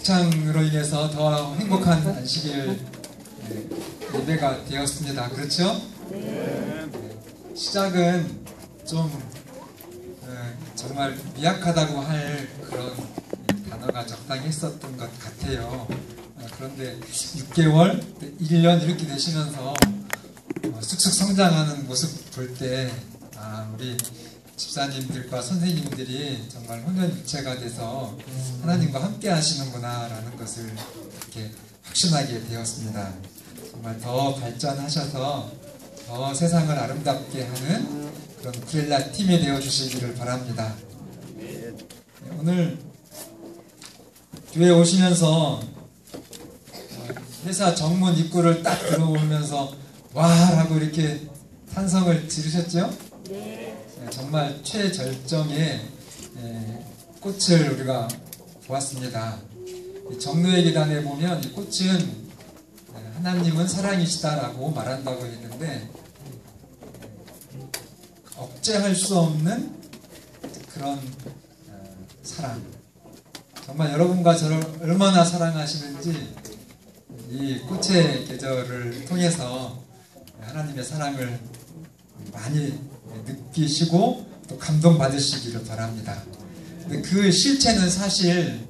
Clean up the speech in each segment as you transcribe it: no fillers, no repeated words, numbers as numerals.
합창으로 인해서 더 행복한 안식일 예배가 되었습니다. 그렇죠? 네. 시작은 좀 정말 미약하다고 할 그런 단어가 적당히 했었던 것 같아요. 그런데 6개월, 1년 이렇게 되시면서 쑥쑥 성장하는 모습 볼 때 우리 집사님들과 선생님들이 정말 혼연일체가 돼서 하나님과 함께 하시는구나 라는 것을 이렇게 확신하게 되었습니다. 정말 더 발전하셔서 더 세상을 아름답게 하는 그런 구렐라 팀이 되어주시기를 바랍니다. 오늘 교회 오시면서 회사 정문 입구를 딱 들어오면서 와 라고 이렇게 탄성을 지르셨죠? 네. 정말 최절정의 꽃을 우리가 보았습니다. 정노의 계단에 보면 이 꽃은 하나님은 사랑이시다라고 말한다고 했는데 억제할 수 없는 그런 사랑. 정말 여러분과 저를 얼마나 사랑하시는지 이 꽃의 계절을 통해서 하나님의 사랑을 많이 느끼시고 또 감동받으시기를 바랍니다. 근데 그 실체는 사실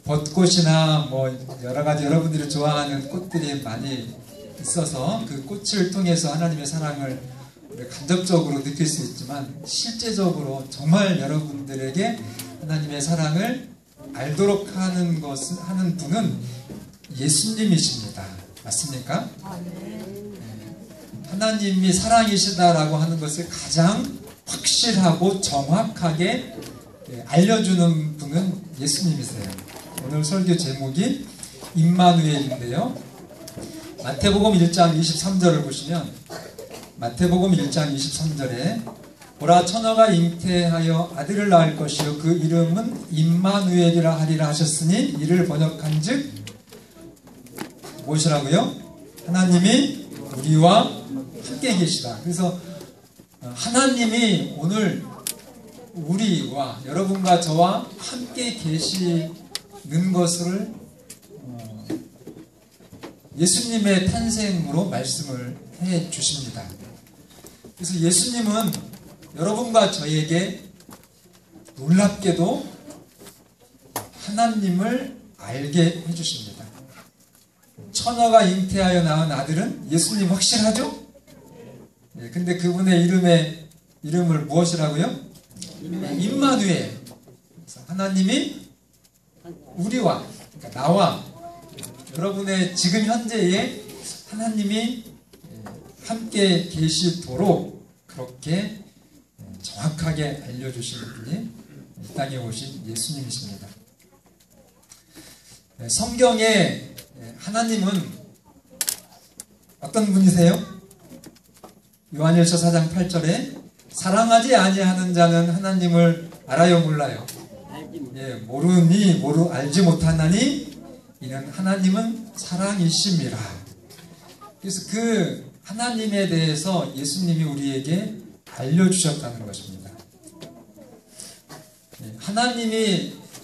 벚꽃이나 뭐 여러가지 여러분들이 좋아하는 꽃들이 많이 있어서 그 꽃을 통해서 하나님의 사랑을 간접적으로 느낄 수 있지만 실제적으로 정말 여러분들에게 하나님의 사랑을 알도록 하는 분은 예수님이십니다. 맞습니까? 하나님이 사랑이시다라고 하는 것을 가장 확실하고 정확하게 알려주는 분은 예수님이세요. 오늘 설교 제목이 임마누엘인데요. 마태복음 1장 23절을 보시면 마태복음 1장 23절에 보라 처녀가 잉태하여 아들을 낳을 것이요 그 이름은 임마누엘이라 하리라 하셨으니 이를 번역한즉 무엇이라고요? 하나님이 우리와 함께 계시다. 그래서 하나님이 오늘 우리와 여러분과 저와 함께 계시는 것을 예수님의 탄생으로 말씀을 해 주십니다. 그래서 예수님은 여러분과 저에게 놀랍게도 하나님을 알게 해 주십니다. 처녀가 잉태하여 낳은 아들은 예수님 확실하죠? 네, 근데 그분의 이름을 무엇이라고요? 임마누엘. 하나님이 우리와, 그러니까 나와 여러분의 지금 현재에 하나님이 함께 계시도록 그렇게 정확하게 알려주시는 분이 이 땅에 오신 예수님이십니다. 성경에 하나님은 어떤 분이세요? 요한일서 4장 8절에 사랑하지 아니하는 자는 하나님을 알아요 몰라요? 모르니 알지 못하나니 이는 하나님은 사랑이심이라. 그래서 그 하나님에 대해서 예수님이 우리에게 알려주셨다는 것입니다.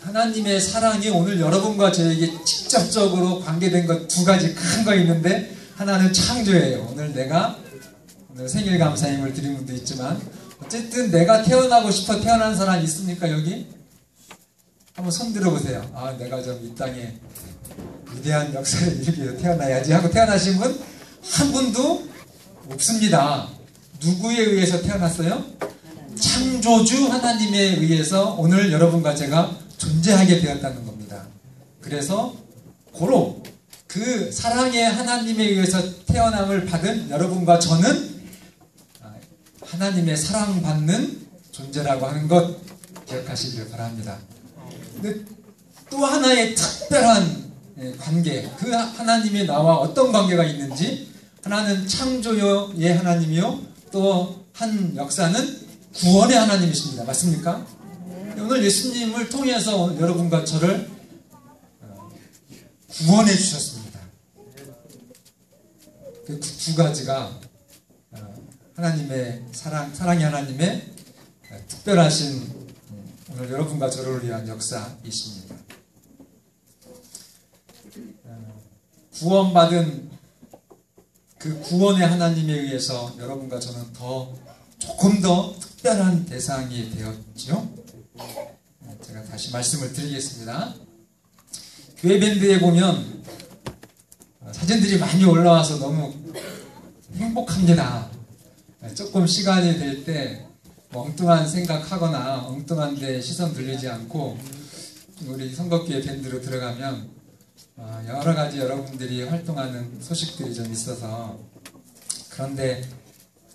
하나님의 사랑이 오늘 여러분과 저에게 직접적으로 관계된 것 두 가지 큰 거 있는데 하나는 창조예요. 오늘 생일 감사임을 드린 분도 있지만 어쨌든 내가 태어나고 싶어 태어난 사람 있습니까 여기? 한번 손 들어보세요. 내가 좀 이 땅에 위대한 역사를 일으키려 태어나야지 하고 태어나신 분 한 분도 없습니다. 누구에 의해서 태어났어요? 창조주 하나님에 의해서 오늘 여러분과 제가 존재하게 되었다는 겁니다. 그래서 고로 그 사랑의 하나님에 의해서 태어남을 받은 여러분과 저는 하나님의 사랑받는 존재라고 하는 것 기억하시길 바랍니다. 근데 또 하나의 특별한 관계, 그 하나님이 나와 어떤 관계가 있는지, 하나는 창조의 하나님이요 또 한 역사는 구원의 하나님이십니다. 맞습니까? 오늘 예수님을 통해서 여러분과 저를 구원해 주셨습니다. 그 두 가지가 하나님의 사랑의 하나님의 특별하신 오늘 여러분과 저를 위한 역사이십니다. 구원받은 그 구원의 하나님에 의해서 여러분과 저는 조금 더 특별한 대상이 되었죠. 제가 다시 말씀을 드리겠습니다. 교회 밴드에 보면 사진들이 많이 올라와서 너무 행복합니다. 조금 시간이 될 때 엉뚱한 생각하거나 엉뚱한 데 시선 돌리지 않고 우리 선거교회 밴드로 들어가면 여러 가지 여러분들이 활동하는 소식들이 좀 있어서, 그런데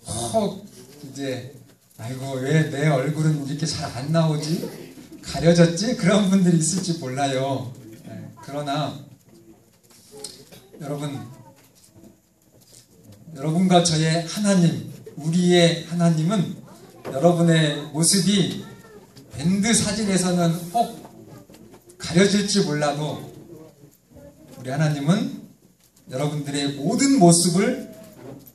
혹 이제 아이고 왜 내 얼굴은 이렇게 잘 안 나오지? 가려졌지? 그런 분들이 있을지 몰라요. 그러나 여러분과 저의 하나님, 우리의 하나님은 여러분의 모습이 밴드 사진에서는 혹 가려질지 몰라도 우리 하나님은 여러분들의 모든 모습을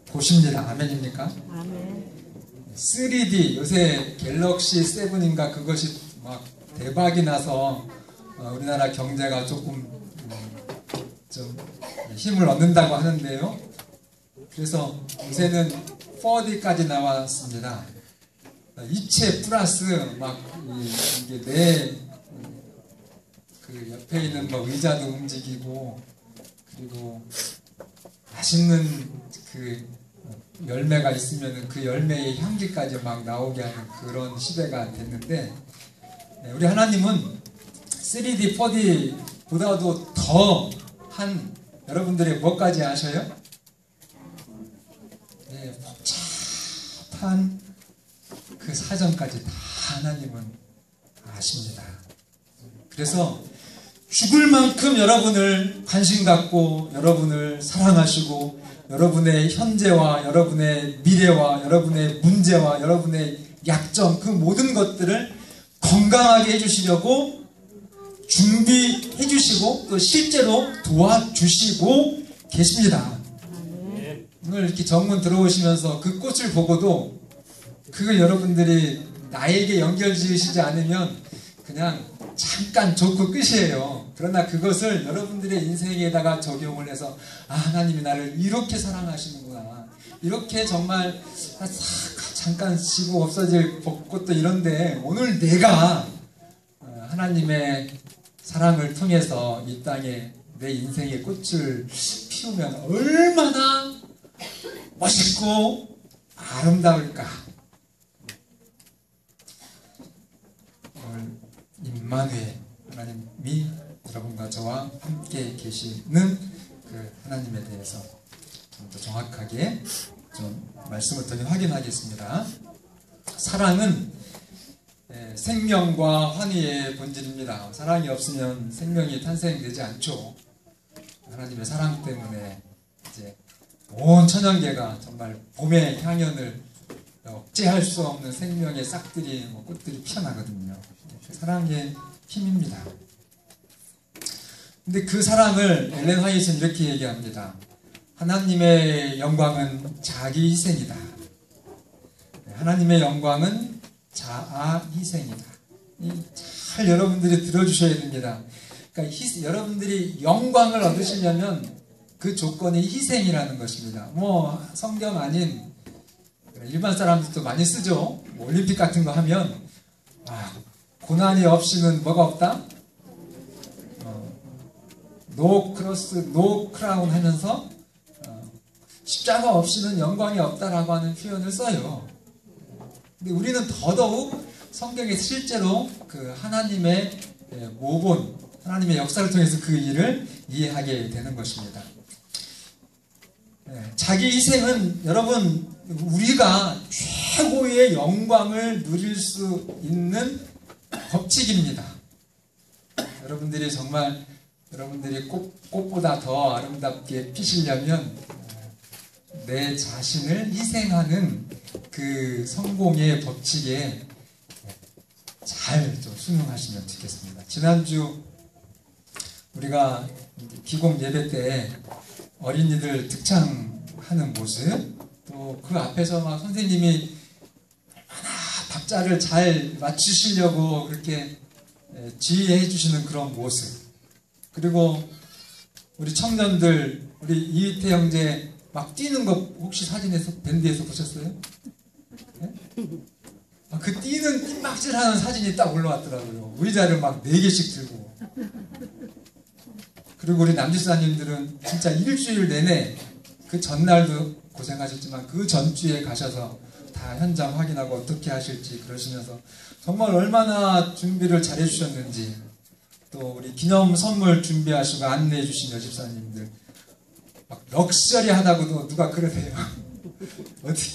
보십니다. 아멘입니까? 아멘. 3D, 요새 갤럭시 7인가 그것이 막 대박이 나서 우리나라 경제가 조금 좀 힘을 얻는다고 하는데요. 그래서 요새는 4D까지 나왔습니다. 입체 플러스 막 이게 내 그 옆에 있는 뭐 의자도 움직이고, 그리고 맛있는 그 열매가 있으면 그 열매의 향기까지 막 나오게 하는 그런 시대가 됐는데, 우리 하나님은 3D, 4D보다도 더한 여러분들의 뭐까지 아셔요? 네, 복잡한 그 사정까지 다 하나님은 아십니다. 그래서 죽을 만큼 여러분을 관심 갖고 여러분을 사랑하시고 여러분의 현재와 여러분의 미래와 여러분의 문제와 여러분의 약점, 그 모든 것들을 건강하게 해주시려고 준비해 주시고 또 실제로 도와주시고 계십니다. 오늘 이렇게 정문 들어오시면서 그 꽃을 보고도 그걸 여러분들이 나에게 연결 지으시지 않으면 그냥 잠깐 좋고 끝이에요. 그러나 그것을 여러분들의 인생에다가 적용을 해서 하나님이 나를 이렇게 사랑하시는구나, 이렇게 정말 잠깐 지고 없어질 벚꽃도 이런데 오늘 내가 하나님의 사랑을 통해서 이 땅에 내 인생의 꽃을 피우면 얼마나 멋있고 아름다울까. 임마누엘, 하나님이 여러분과 저와 함께 계시는 그 하나님에 대해서 좀 더 정확하게 좀 말씀을 통해 확인하겠습니다. 사랑은 생명과 환희의 본질입니다. 사랑이 없으면 생명이 탄생되지 않죠. 하나님의 사랑 때문에 이제 온 천연계가 정말 봄의 향연을 억제할 수 없는 생명의 싹들이, 꽃들이 피어나거든요. 사랑의 힘입니다. 근데 그 사랑을 엘렌 화이트는 이렇게 얘기합니다. 하나님의 영광은 자기 희생이다. 하나님의 영광은 자아 희생이다. 잘 여러분들이 들어주셔야 됩니다. 그러니까 여러분들이 영광을 얻으시려면 그 조건이 희생이라는 것입니다. 뭐 성경 아닌 일반 사람들도 많이 쓰죠. 올림픽 같은 거 하면 고난이 없이는 뭐가 없다? 노 크로스, 노 크라운 하면서 십자가 없이는 영광이 없다라고 하는 표현을 써요. 근데 우리는 더더욱 성경에 실제로 그 하나님의 모본, 하나님의 역사를 통해서 그 일을 이해하게 되는 것입니다. 자기 희생은 여러분, 우리가 최고의 영광을 누릴 수 있는 법칙입니다. 여러분들이 정말 여러분들이 꽃보다 더 아름답게 피시려면 내 자신을 희생하는 그 성공의 법칙에 잘 좀 순응하시면 좋겠습니다. 지난주 우리가 기공 예배 때 어린이들 특창하는 모습, 또 그 앞에서 막 선생님이 얼마나 박자를 잘 맞추시려고 그렇게 지휘해 주시는 그런 모습, 그리고 우리 청년들, 우리 이휘태 형제 막 뛰는 거 혹시 사진에서 밴드에서 보셨어요? 네? 그 뛰는 뜀박질하는 사진이 딱 올라왔더라고요. 의자를 막 4개씩 들고. 그리고 우리 남집사님들은 진짜 일주일 내내 그 전날도 고생하셨지만 그 전주에 가셔서 다 현장 확인하고 어떻게 하실지 그러시면서 정말 얼마나 준비를 잘 해주셨는지, 또 우리 기념 선물 준비하시고 안내해 주신 여집사님들 막 럭셔리하다고도 누가 그러세요. 어떻게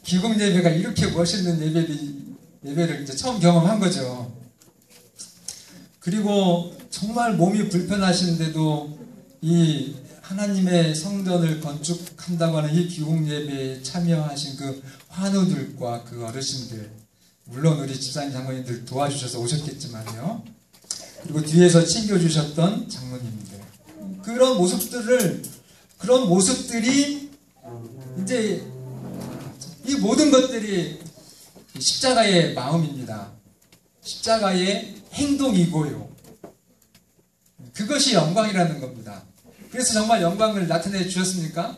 기공 예배가 이렇게 멋있는 예배를 이제 처음 경험한 거죠. 그리고 정말 몸이 불편하신데도 이 하나님의 성전을 건축한다고 하는 이 기공 예배에 참여하신 그 환우들과 그 어르신들, 물론 우리 집사님 장모님들 도와주셔서 오셨겠지만요. 그리고 뒤에서 챙겨주셨던 장모님들, 그런 모습들이 이제 이 모든 것들이 십자가의 마음입니다. 십자가의 행동이고요. 그것이 영광이라는 겁니다. 그래서 정말 영광을 나타내 주셨습니까?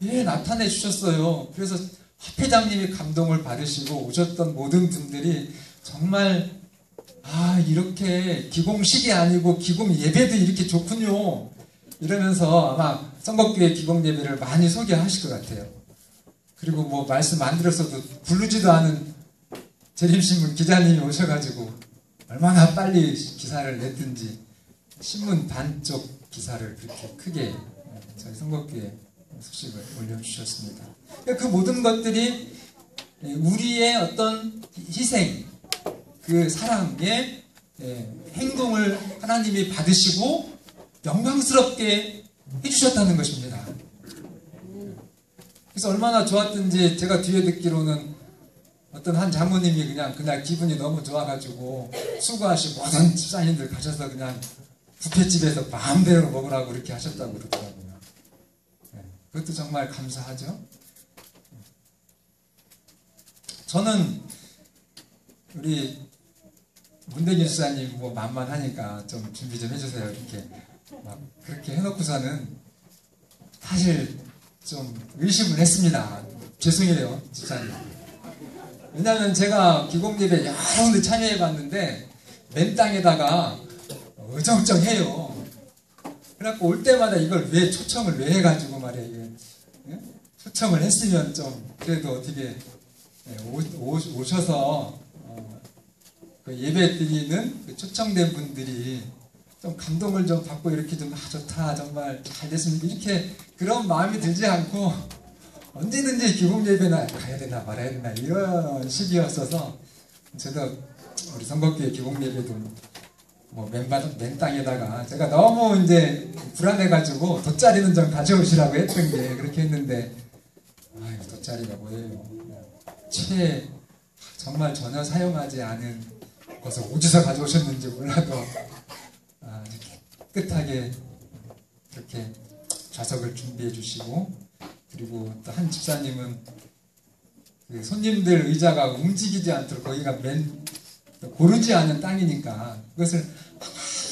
예, 나타내 주셨어요. 그래서 회장님이 감동을 받으시고 오셨던 모든 분들이 정말 이렇게 기공식이 아니고 기공 예배도 이렇게 좋군요. 이러면서 아마 선곡교회 기공 예배를 많이 소개하실 것 같아요. 그리고 뭐 말씀 안 들었어도 부르지도 않은 재림신문 기자님이 오셔가지고 얼마나 빨리 기사를 냈든지 신문 반쪽 기사를 그렇게 크게 저희 선곡교회 소식을 올려주셨습니다. 그 모든 것들이 우리의 어떤 희생, 그 사랑의 행동을 하나님이 받으시고 영광스럽게 해주셨다는 것입니다. 그래서 얼마나 좋았든지 제가 뒤에 듣기로는 어떤 한 장모님이 그냥 그날 기분이 너무 좋아가지고 수고하시고 모든 집사님들 가셔서 그냥 뷔페집에서 마음대로 먹으라고 그렇게 하셨다고 그러더라고요. 그것도 정말 감사하죠. 저는 우리 문대기 집사님 뭐 만만하니까 좀 준비 좀 해주세요 이렇게 막 그렇게 해놓고서는 사실 좀 의심을 했습니다. 죄송해요 집사님. 왜냐하면 제가 기공예배 여러 군데 참여해봤는데 맨 땅에다가 어정쩡해요. 그래갖고 올 때마다 이걸 왜 초청을 왜 해가지고 말이야 이게 초청을 했으면 좀 그래도 어떻게 오셔서 그 예배 드리는 그 초청된 분들이 좀 감동을 좀 받고 이렇게 좀 좋다 정말 잘 됐습니다 이렇게 그런 마음이 들지 않고 언제든지 기공 예배나 가야 되나 말아야 되나 이런 식이었어서 저도 우리 선곡교회 기공 예배도 뭐 맨 땅에다가 제가 너무 이제 불안해가지고 돗자리는 좀 가져오시라고 했던 게 그렇게 했는데 돗자리가 뭐예요? 정말 전혀 사용하지 않은 것을 어디서 가져오셨는지 몰라도 깨끗하게 그렇게 좌석을 준비해 주시고 그리고 또 한 집사님은 그 손님들 의자가 움직이지 않도록 거기가 고르지 않은 땅이니까 그것을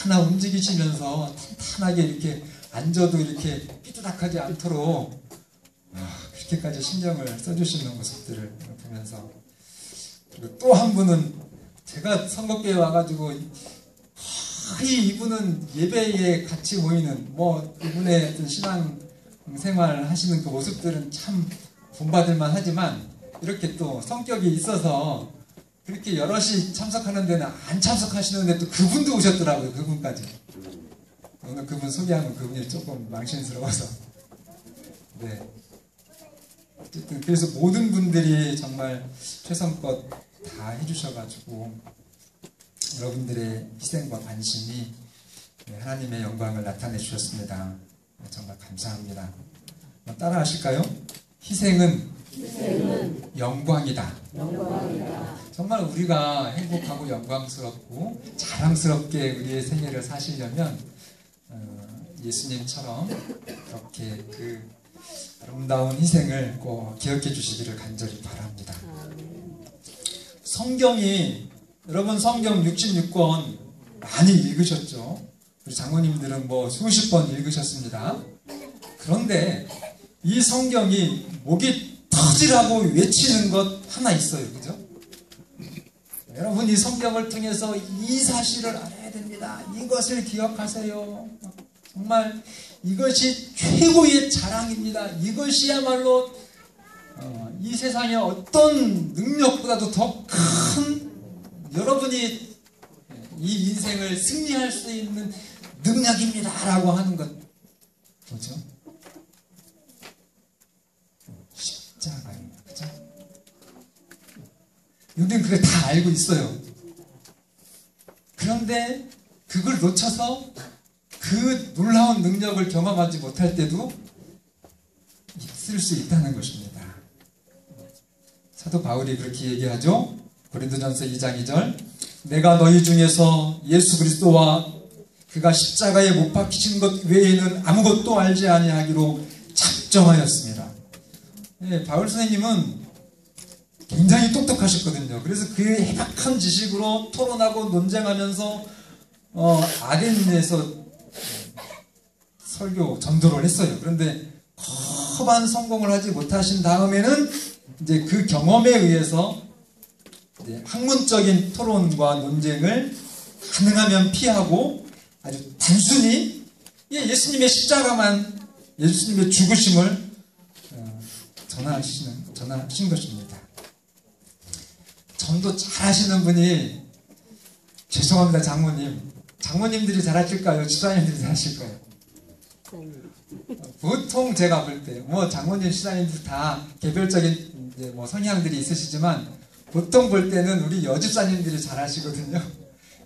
하나 움직이시면서 탄탄하게 이렇게 앉아도 이렇게 삐뚤락하지 않도록 그렇게까지 신경을 써주시는 모습들을 보면서 그리고 또 한 분은 제가 선곡교회 와가지고 이분은 예배에 같이 모이는 뭐 이분의 어떤 신앙 생활 하시는 그 모습들은 참 본받을만 하지만 이렇게 또 성격이 있어서 그렇게 여럿이 참석하는 데는 안 참석하시는데 또 그분도 오셨더라고요. 그분까지. 오늘 그분 소개하면 그분이 조금 망신스러워서. 네. 어쨌든 그래서 모든 분들이 정말 최선껏 다 해주셔가지고 여러분들의 희생과 관심이 하나님의 영광을 나타내 주셨습니다. 정말 감사합니다. 따라 하실까요? 희생은 영광이다. 정말 우리가 행복하고 영광스럽고 자랑스럽게 우리의 생애를 사시려면 예수님처럼 그렇게 그 아름다운 희생을 꼭 기억해 주시기를 간절히 바랍니다. 성경이 여러분 성경 66권 많이 읽으셨죠? 우리 장모님들은 뭐 수십 번 읽으셨습니다. 그런데 이 성경이 목이 터지라고 외치는 것 하나 있어요. 그죠? 여러분, 이 성경을 통해서 이 사실을 알아야 됩니다. 이것을 기억하세요. 정말 이것이 최고의 자랑입니다. 이것이야말로 이 세상의 어떤 능력보다도 더 큰, 여러분이 이 인생을 승리할 수 있는 능력입니다 라고 하는 것 뭐죠? 십자가입니다. 그죠? 우리는 그걸 다 알고 있어요. 그런데 그걸 놓쳐서 그 놀라운 능력을 경험하지 못할 때도 있을 수 있다는 것입니다. 사도 바울이 그렇게 얘기하죠. 고린도전서 2장 2절, 내가 너희 중에서 예수 그리스도와 그가 십자가에 못 박히신 것 외에는 아무것도 알지 아니하기로 작정하였습니다. 예, 바울 선생님은 굉장히 똑똑하셨거든요. 그래서 그 해박한 지식으로 토론하고 논쟁하면서 아덴에서 설교 전도를 했어요. 그런데 험한 성공을 하지 못하신 다음에는 이제 그 경험에 의해서 이제 학문적인 토론과 논쟁을 가능하면 피하고 아주 단순히 예수님의 십자가만, 예수님의 죽으심을 전하신 것입니다. 전도 잘하시는 분이, 죄송합니다 장모님들이 잘하실까요? 집사님들이 잘하실까요? 보통 제가 볼 때 뭐 장모님, 집사님들 다 개별적인 이제 뭐 성향들이 있으시지만 보통 볼 때는 우리 여집사님들이 잘하시거든요.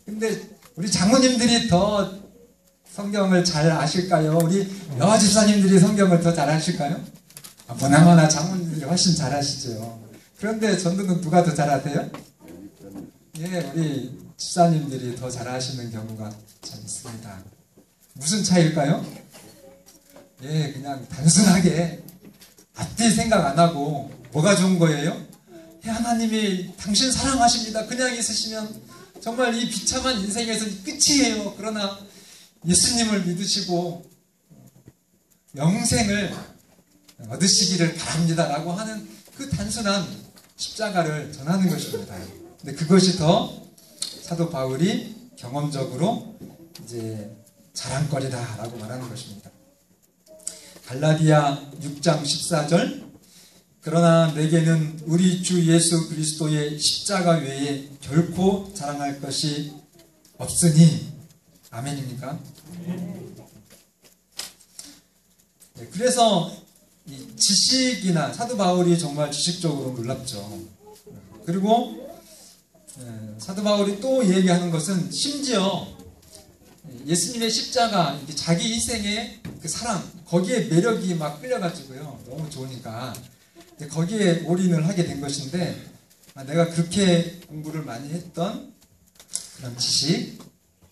근데 우리 장모님들이 더 성경을 잘 아실까요? 우리 여집사님들이 성경을 더 잘 아실까요? 보나마나 장모님들이 훨씬 잘 아시죠. 그런데 전도는 누가 더 잘하세요? 예, 우리 집사님들이 더 잘하시는 경우가 참 있습니다. 무슨 차이일까요? 예, 그냥 단순하게 앞뒤 생각 안 하고 뭐가 좋은 거예요? 예, 하나님이 당신 사랑하십니다. 그냥 있으시면 정말 이 비참한 인생에서 끝이에요. 그러나 예수님을 믿으시고 영생을 얻으시기를 바랍니다 라고 하는 그 단순한 십자가를 전하는 것입니다. 근데 그것이 더 사도 바울이 경험적으로 이제 자랑거리다 라고 말하는 것입니다. 갈라디아 6장 14절, 그러나 내게는 우리 주 예수 그리스도의 십자가 외에 결코 자랑할 것이 없으니. 아멘입니까? 네, 그래서 이 지식이나 사도 바울이 정말 지식적으로 놀랍죠. 그리고 사도 바울이 또 얘기하는 것은 심지어 예수님의 십자가, 자기 인생의 그 사랑, 거기에 매력이 막 끌려가지고요. 너무 좋으니까 거기에 올인을 하게 된 것인데, 내가 그렇게 공부를 많이 했던 그런 지식,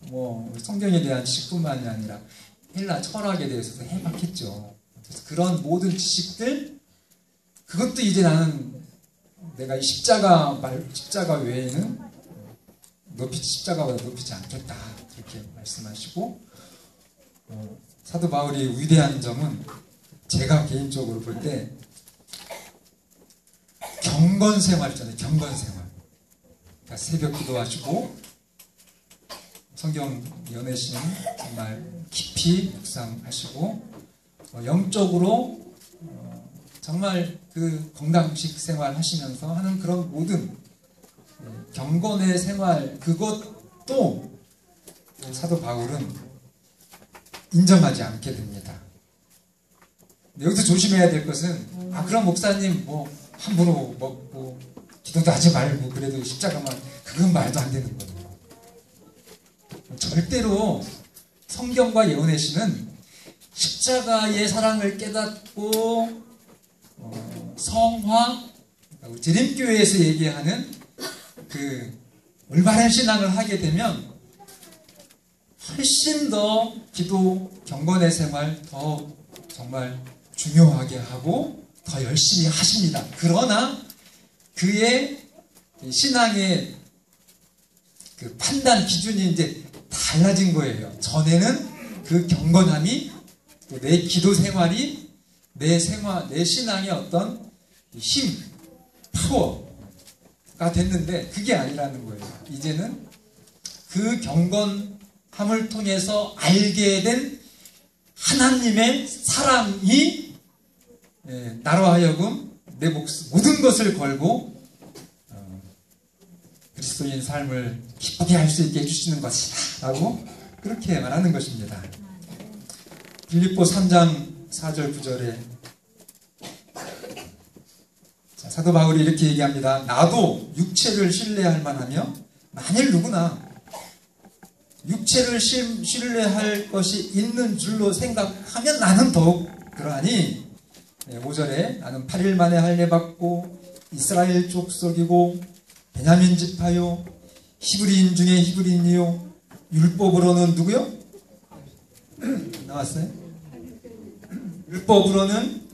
뭐 성경에 대한 지식뿐만이 아니라 헬라 철학에 대해서도 해박했죠. 그래서 그런 모든 지식들, 그것도 이제 나는 내가 이 십자가 외에는 십자가보다 높이지 않겠다, 그렇게 말씀하시고, 사도 바울이 위대한 점은 제가 개인적으로 볼 때 경건생활 있잖아요. 경건생활. 그러니까 새벽 기도하시고 성경 연애시는 정말 깊이 묵상하시고 영적으로 정말 그 건강식 생활 하시면서 하는 그런 모든 경건의 생활, 그것도 사도 바울은 인정하지 않게 됩니다. 여기서 조심해야 될 것은, 그럼 목사님 뭐 함부로 먹고 기도도 하지 말고 그래도 십자가만, 그건 말도 안 되는 거예요. 절대로 성경과 예언의 십자가의 사랑을 깨닫고 성화, 재림교회에서 얘기하는 그 올바른 신앙을 하게 되면 훨씬 더 기도, 경건의 생활 더 정말 중요하게 하고 더 열심히 하십니다. 그러나 그의 신앙의 그 판단 기준이 이제 달라진 거예요. 전에는 그 경건함이 또 내 기도 생활이 내 신앙의 어떤 힘, 파워가 됐는데 그게 아니라는 거예요. 이제는 그 경건함을 통해서 알게 된 하나님의 사랑이 나로 하여금 내 모든 것을 걸고 그리스도인 삶을 기쁘게 할 수 있게 해주시는 것이다 라고 그렇게 말하는 것입니다. 빌립보 3장 4절 9절에 사도 바울이 이렇게 얘기합니다. 나도 육체를 신뢰할 만하며 만일 누구나 육체를 신뢰할 것이 있는 줄로 생각하면 나는 더욱 그러하니 5절에 나는 8일 만에 할례 받고 이스라엘 족속이고 베냐민 지파요 히브리인 중에 히브리인이요 율법으로는 누구요? 나왔어요? 율법으로는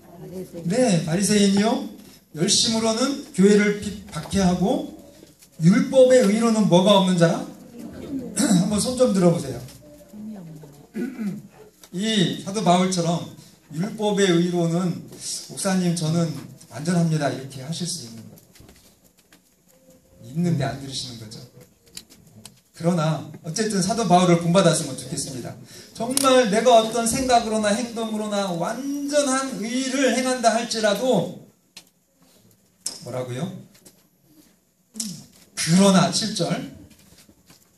네 바리새인이요 열심으로는 교회를 박해하고 율법의 의로는 뭐가 없는 자라? 한번 손 좀 들어보세요. 이 사도 바울처럼 율법의 의로는 목사님 저는 완전합니다 이렇게 하실 수 있는 거예요. 있는데 안 들으시는 거죠. 그러나 어쨌든 사도 바울을 본받았으면 좋겠습니다. 정말 내가 어떤 생각으로나 행동으로나 완전한 의를 행한다 할지라도 뭐라고요? 그러나 7절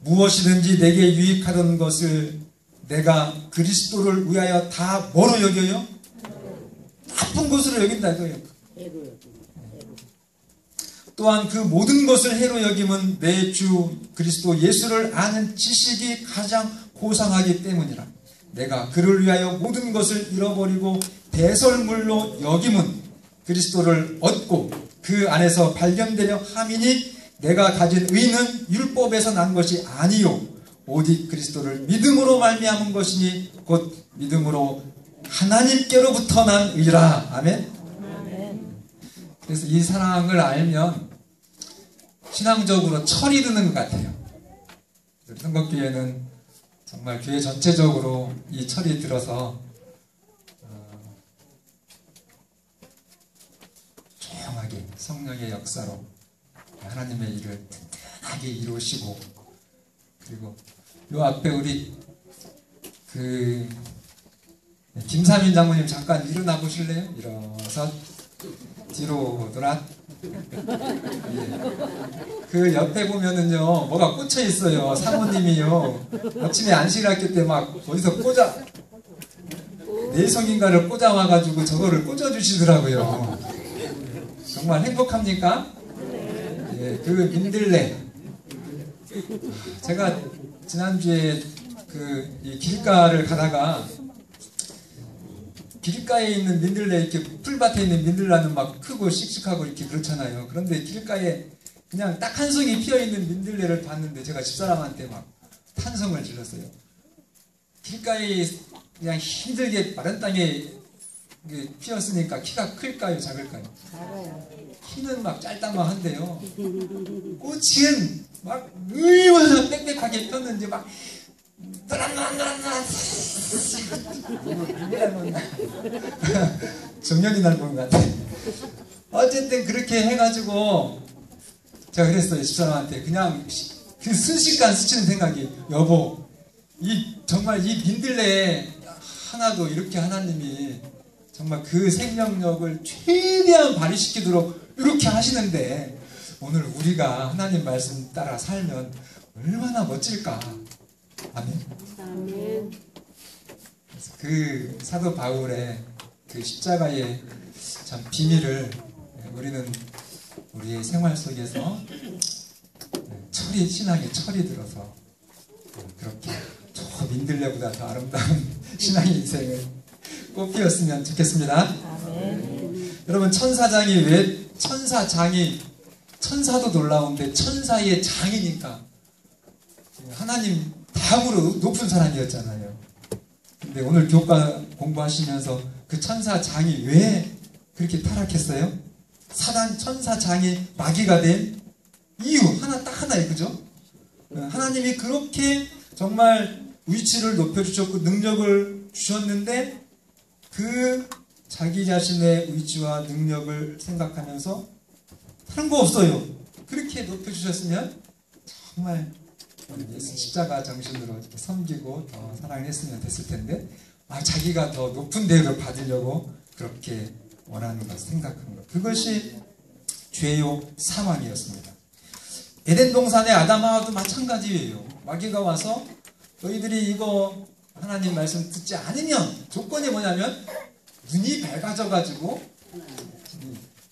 무엇이든지 내게 유익하던 것을 내가 그리스도를 위하여 다 뭐로 여겨요? 나쁜 것으로 여긴다 이거예요. 또한 그 모든 것을 해로 여김은 내 주 그리스도 예수를 아는 지식이 가장 고상하기 때문이라. 내가 그를 위하여 모든 것을 잃어버리고 배설물로 여김은 그리스도를 얻고 그 안에서 발견되려 함이니 내가 가진 의는 율법에서 난 것이 아니요 오직 그리스도를 믿음으로 말미암은 것이니 곧 믿음으로 하나님께로부터 난 의라. 아멘. 그래서 이 사랑을 알면 신앙적으로 철이 드는 것 같아요. 성곽교회는 정말 교회 전체적으로 이 철이 들어서 조용하게 성령의 역사로 하나님의 일을 든든하게 이루시고 그리고 요 앞에 우리 김사민 장모님 잠깐 일어나 보실래요? 일어서 뒤로 돌아. 예. 그 옆에 보면은요 뭐가 꽂혀 있어요. 사모님이요 아침에 안식을 했기 때문에 막 어디서 꽂아 내성인가를 꽂아 와가지고 저거를 꽂아 주시더라고요. 정말 행복합니까? 예, 그 민들레 제가 지난주에 이 길가를 가다가 길가에 있는 민들레 이렇게 풀밭에 있는 민들레는 막 크고 씩씩하고 이렇게 그렇잖아요. 그런데 길가에 그냥 딱 한 송이 피어 있는 민들레를 봤는데 제가 집사람한테 막 탄성을 질렀어요. 길가에 그냥 힘들게 마른 땅에 피었으니까 키가 클까요, 작을까요? 작아요. 키는 막 짤딱만한데요. 꽃은 막 얼마나 빽빽하게 폈는지 막 정년이 날 본 것 같아. 어쨌든 그렇게 해가지고 제가 그랬어요. 집사람한테 그냥 그 순식간 스치는 생각이 여보 정말 이 민들레 하나도 이렇게 하나님이 정말 그 생명력을 최대한 발휘시키도록 이렇게 하시는데 오늘 우리가 하나님 말씀 따라 살면 얼마나 멋질까. 아멘. 아멘. 그 사도 바울의 그 십자가의 참 비밀을 우리는 우리의 생활 속에서 신앙의 철이 들어서 그렇게 저 민들레보다 더 아름다운 신앙의 인생을 꽃피웠으면 좋겠습니다. 아멘. 여러분 천사장이 왜 천사도 놀라운데 천사의 장이니까 하나님 다음으로 높은 사람이었잖아요. 근데 오늘 교과 공부하시면서 그 천사장이 왜 그렇게 타락했어요? 천사장이 마귀가 된 이유 딱 하나예요. 그죠? 하나님이 그렇게 정말 위치를 높여주셨고 능력을 주셨는데 그 자기 자신의 위치와 능력을 생각하면서 다른 거 없어요. 그렇게 높여주셨으면 정말 예수 십자가 정신으로 이렇게 섬기고 더 사랑했으면 됐을 텐데 자기가 더 높은 대우를 받으려고 그렇게 원하는 것, 생각하는 것. 그것이 죄요 사망이었습니다. 에덴 동산의 아담하와도 마찬가지예요. 마귀가 와서 너희들이 이거 하나님 말씀 듣지 않으면 조건이 뭐냐면 눈이 밝아져가지고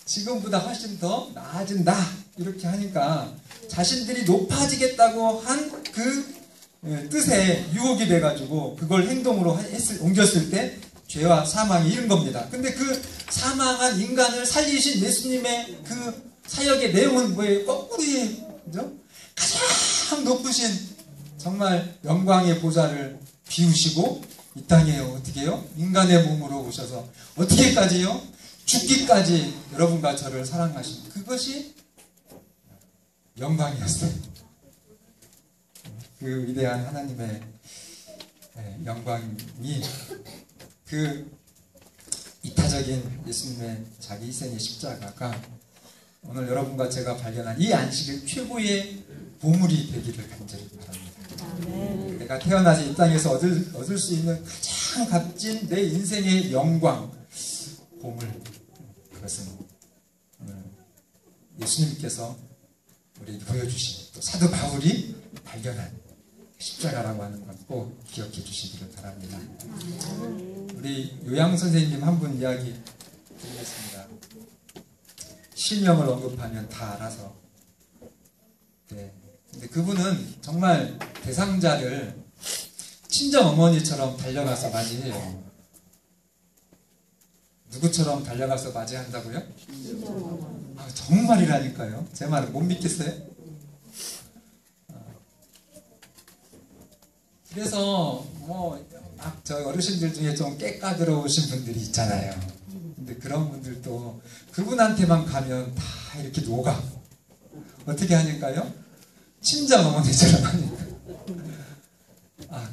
지금보다 훨씬 더 나아진다 이렇게 하니까 자신들이 높아지겠다고 한 그 뜻에 유혹이 돼가지고 그걸 행동으로 옮겼을 때 죄와 사망이 이른 겁니다. 근데 그 사망한 인간을 살리신 예수님의 그 사역의 내용은 뭐예요? 거꾸로예요. 그죠? 가장 높으신 정말 영광의 보좌를 비우시고 이 땅에 어떻게 해요? 인간의 몸으로 오셔서 어떻게까지요? 죽기까지 여러분과 저를 사랑하신 그것이 영광이었어요. 그 위대한 하나님의 영광이 그 이타적인 예수님의 자기 희생의 십자가가 오늘 여러분과 제가 발견한 이 안식일 최고의 보물이 되기를 간절히 바랍니다. 내가 태어나서 이 땅에서 얻을 수 있는 가장 값진 내 인생의 영광, 보물, 그것은 오늘 예수님께서 우리에게 보여주신 또 사도 바울이 발견한 십자가라고 하는 것 꼭 기억해 주시기를 바랍니다. 우리 요양 선생님 한 분 이야기 드리겠습니다. 실명을 언급하면 다 알아서. 네. 근데 그분은 정말 대상자를 친정 어머니처럼 달려가서 맞이해요. 누구처럼 달려가서 맞이한다고요? 정말이라니까요. 제 말을 못 믿겠어요? 그래서 저 어르신들 중에 좀 깨까들어오신 분들이 있잖아요. 근데 그런 분들도 그분한테만 가면 다 이렇게 녹아. 어떻게 하니까요? 친정 어머니처럼 하니까.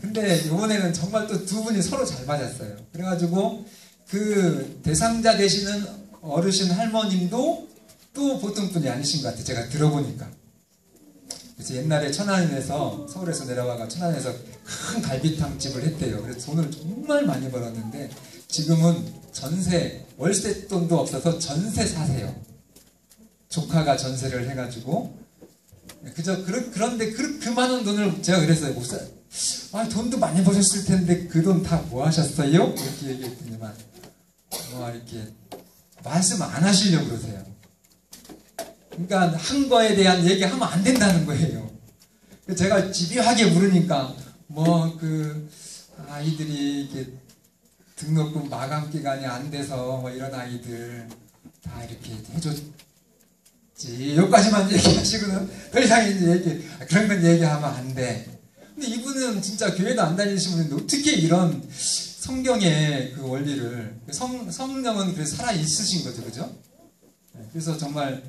근데 이번에는 정말 또 두 분이 서로 잘 맞았어요. 그래가지고 그 대상자 되시는 어르신 할머님도 또 보통 분이 아니신 것 같아요. 제가 들어보니까. 그래서 옛날에 천안에서 서울에서 내려와가 천안에서 큰 갈비탕 집을 했대요. 그래서 돈을 정말 많이 벌었는데 지금은 전세, 월세 돈도 없어서 전세 사세요. 조카가 전세를 해가지고 그런데 그 많은 돈을 제가 그랬어요. 목사, 돈도 많이 버셨을 텐데 그 돈 다 뭐 하셨어요? 이렇게 얘기했더니만 이렇게 말씀 안 하시려고 그러세요. 그러니까 한 거에 대한 얘기하면 안 된다는 거예요. 제가 집요하게 물으니까 아이들이 이렇게 등록금 마감 기간이 안 돼서 이런 아이들 다 이렇게 해줬지. 여기까지만 얘기하시고는 더 이상 이제 그런 건 얘기하면 안 돼. 근데 이분은 진짜 교회도 안 다니시는 분인데 어떻게 이런 성경의 그 원리를 성령은 그래서 살아 있으신 거죠, 그죠? 그래서 정말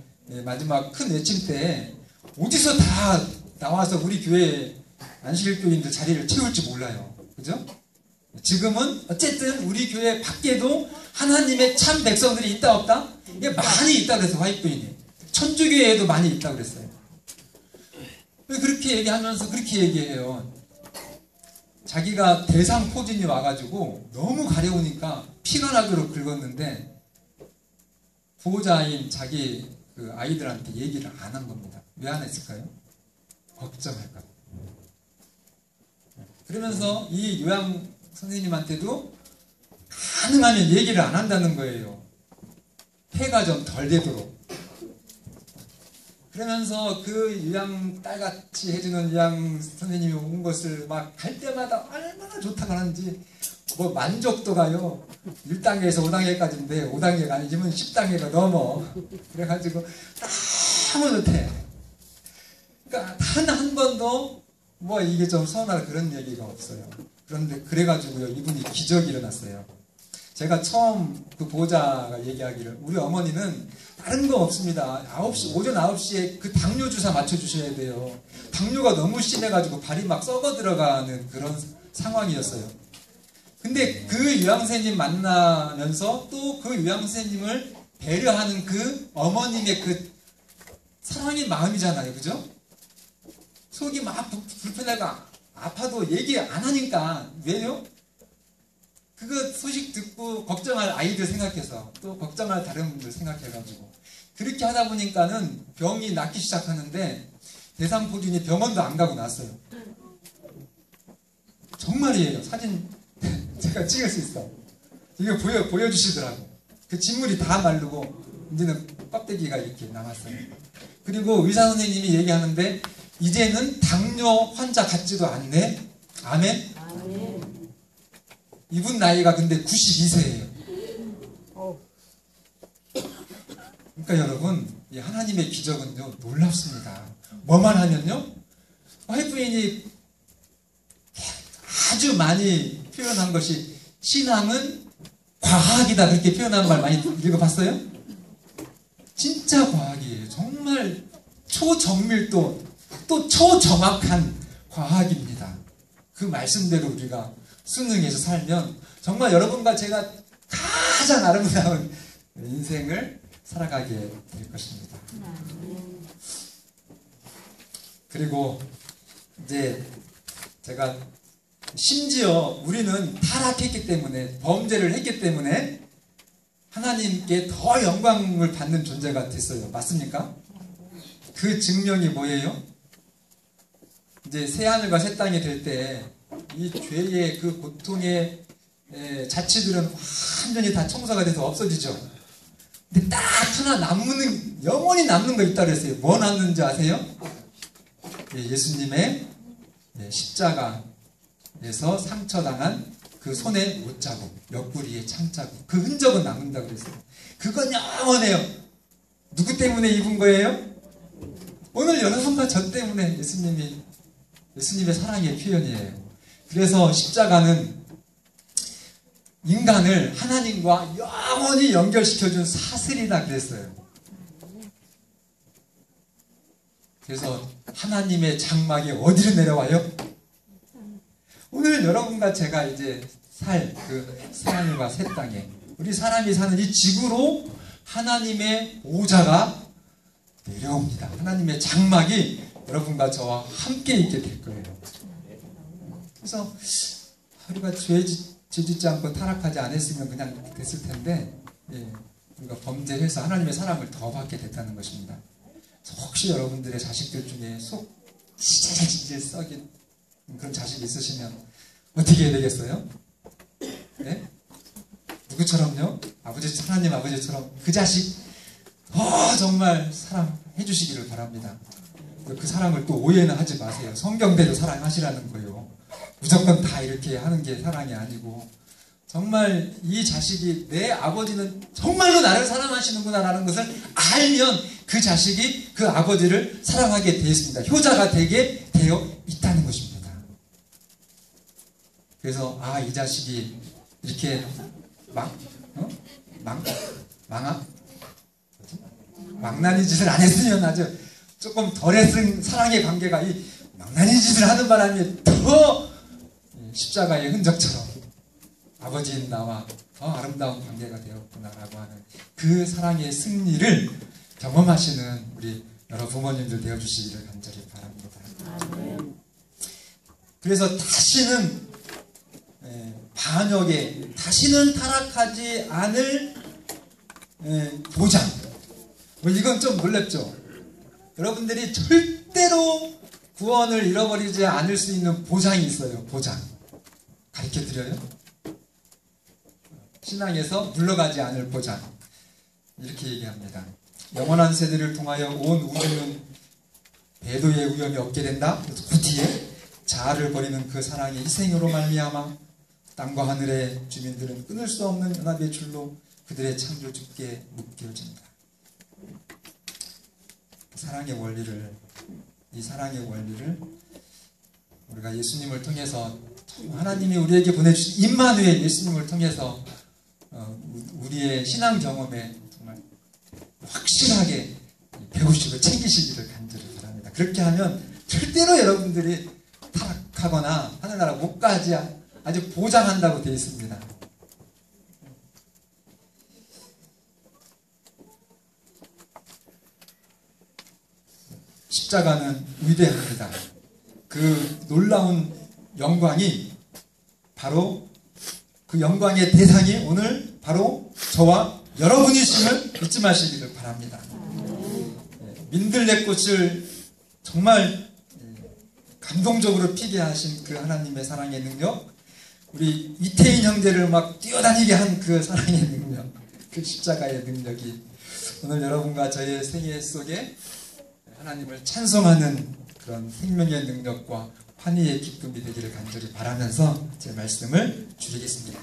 마지막 큰 외침 때 어디서 다 나와서 우리 교회 안식일 교인들 자리를 채울지 몰라요, 그죠? 지금은 어쨌든 우리 교회 밖에도 하나님의 참 백성들이 있다 없다? 이게 많이 있다 그래서 화이트교인이 천주교회에도 많이 있다 그랬어요. 그렇게 얘기하면서 그렇게 얘기해요. 자기가 대상포진이 와가지고 너무 가려우니까 피가 나도록 긁었는데 보호자인 자기 그 아이들한테 얘기를 안 한 겁니다. 왜 안 했을까요? 걱정할까 봐. 그러면서 이 요양 선생님한테도 가능하면 얘기를 안 한다는 거예요. 폐가 좀 덜 되도록. 그러면서 그 요양 딸같이 해주는 요양 선생님이 온 것을 막 갈 때마다 얼마나 좋다고 하는지 만족도가요 1단계에서 5단계까지인데 5단계가 아니지만 10단계가 넘어. 그래가지고 너무 좋대. 그러니까 단 한 번도 이게 좀 서운하다 그런 얘기가 없어요. 그런데 그래가지고요 이분이 기적이 일어났어요. 제가 처음 그 보호자가 얘기하기를 우리 어머니는 다른 거 없습니다. 오전 9시에 그 당뇨 주사 맞춰주셔야 돼요. 당뇨가 너무 심해가지고 발이 막 썩어 들어가는 그런 상황이었어요. 근데 그 유양선생님 만나면서 또 그 유양선생님을 배려하는 그 어머님의 그 사랑의 마음이잖아요. 그죠? 속이 막 불편하고 아파도 얘기 안 하니까. 왜요? 그거 소식 듣고 걱정할 아이들 생각해서 또 걱정할 다른 분들 생각해가지고 그렇게 하다 보니까는 병이 낫기 시작하는데 대상포진이 병원도 안 가고 났어요. 정말이에요. 사진 제가 찍을 수 있어. 이거 보여주시더라고. 그 진물이 다 마르고 이제는 껍데기가 이렇게 남았어요. 그리고 의사 선생님이 얘기하는데 이제는 당뇨 환자 같지도 않네. 아멘. 아멘. 이분 나이가 근데 92세예요. 그러니까 여러분, 이 하나님의 기적은요 놀랍습니다. 뭐만 하면요, 화이트인이 아주 많이 표현한 것이 신앙은 과학이다 그렇게 표현한 말 많이 읽어봤어요? 진짜 과학이에요. 정말 초정밀도 또 초정확한 과학입니다. 그 말씀대로 우리가 순응해서 살면 정말 여러분과 제가 가장 아름다운 인생을 살아가게 될 것입니다. 그리고 이제 제가 심지어 우리는 타락했기 때문에 범죄를 했기 때문에 하나님께 더 영광을 받는 존재가 됐어요. 맞습니까? 그 증명이 뭐예요? 이제 새하늘과 새 땅이 될 때 이 죄의 그 고통의 자취들은 완전히 다 청소가 돼서 없어지죠. 근데 딱 하나 남는, 영원히 남는 거 있다 그랬어요. 뭐 남는지 아세요? 예수님의 십자가에서 상처당한 그 손의 못자국, 옆구리의 창자국, 그 흔적은 남는다 그랬어요. 그건 영원해요. 누구 때문에 입은 거예요? 오늘 여러분과 저 때문에 예수님의 사랑의 표현이에요. 그래서 십자가는 인간을 하나님과 영원히 연결시켜준 사슬이다 그랬어요. 그래서 하나님의 장막이 어디로 내려와요? 오늘 여러분과 제가 이제 살 그 새하늘과 새 땅에 우리 사람이 사는 이 지구로 하나님의 보좌가 내려옵니다. 하나님의 장막이 여러분과 저와 함께 있게 될 거예요. 그래서 우리가 죄 짓지 않고 타락하지 않았으면 그냥 됐을 텐데 우리가 범죄를 해서 하나님의 사랑을 더 받게 됐다는 것입니다. 혹시 여러분들의 자식들 중에 속 지질지질 썩인 그런 자식이 있으시면 어떻게 해야 되겠어요? 네? 누구처럼요? 하나님 아버지처럼 그 자식 정말 사랑해 주시기를 바랍니다. 그 사랑을 또 오해는 하지 마세요. 성경대로 사랑하시라는 거예요. 무조건 다 이렇게 하는 게 사랑이 아니고 정말 이 자식이 내 아버지는 정말로 나를 사랑하시는구나 라는 것을 알면 그 자식이 그 아버지를 사랑하게 되어 있습니다. 효자가 되게 되어 있다는 것입니다. 그래서 이 자식이 이렇게 망나니 짓을 안 했으면 아주 조금 덜했은 사랑의 관계가 이 망나니 짓을 하는 바람에 더 십자가의 흔적처럼 아버지인 나와 더 아름다운 관계가 되었구나라고 하는 그 사랑의 승리를 경험하시는 우리 여러 부모님들 되어주시기를 간절히 바랍니다. 그래서 다시는 반역에 다시는 타락하지 않을 보장. 이건 좀 놀랍죠? 여러분들이 절대로 구원을 잃어버리지 않을 수 있는 보장이 있어요. 보장. 가르쳐 드려요? 신앙에서 물러가지 않을 보장. 이렇게 얘기합니다. 영원한 세대를 통하여 온 우주는 배도의 위험이 없게 된다. 그 뒤에 자아를 버리는 그 사랑의 희생으로 말미암아 땅과 하늘의 주민들은 끊을 수 없는 연합의 줄로 그들의 창조주께 묶여진다. 이 사랑의 원리를 우리가 예수님을 통해서 하나님이 우리에게 보내주신 임마누엘 예수님을 통해서 우리의 신앙 경험에 정말 확실하게 배우시고 챙기시기를 간절히 바랍니다. 그렇게 하면 절대로 여러분들이 타락하거나 하늘나라 못 가지 아주 보장한다고 되어 있습니다. 십자가는 위대합니다. 그 놀라운 영광이 바로 그 영광의 대상이 오늘 바로 저와 여러분이심을 잊지 마시기를 바랍니다. 민들레꽃을 정말 감동적으로 피게 하신 그 하나님의 사랑의 능력, 우리 이태인 형제를 막 뛰어다니게 한 그 사랑의 능력, 그 십자가의 능력이 오늘 여러분과 저의 생애 속에 하나님을 찬송하는 그런 생명의 능력과 환희의 기쁨이 되기를 간절히 바라면서 제 말씀을 줄이겠습니다.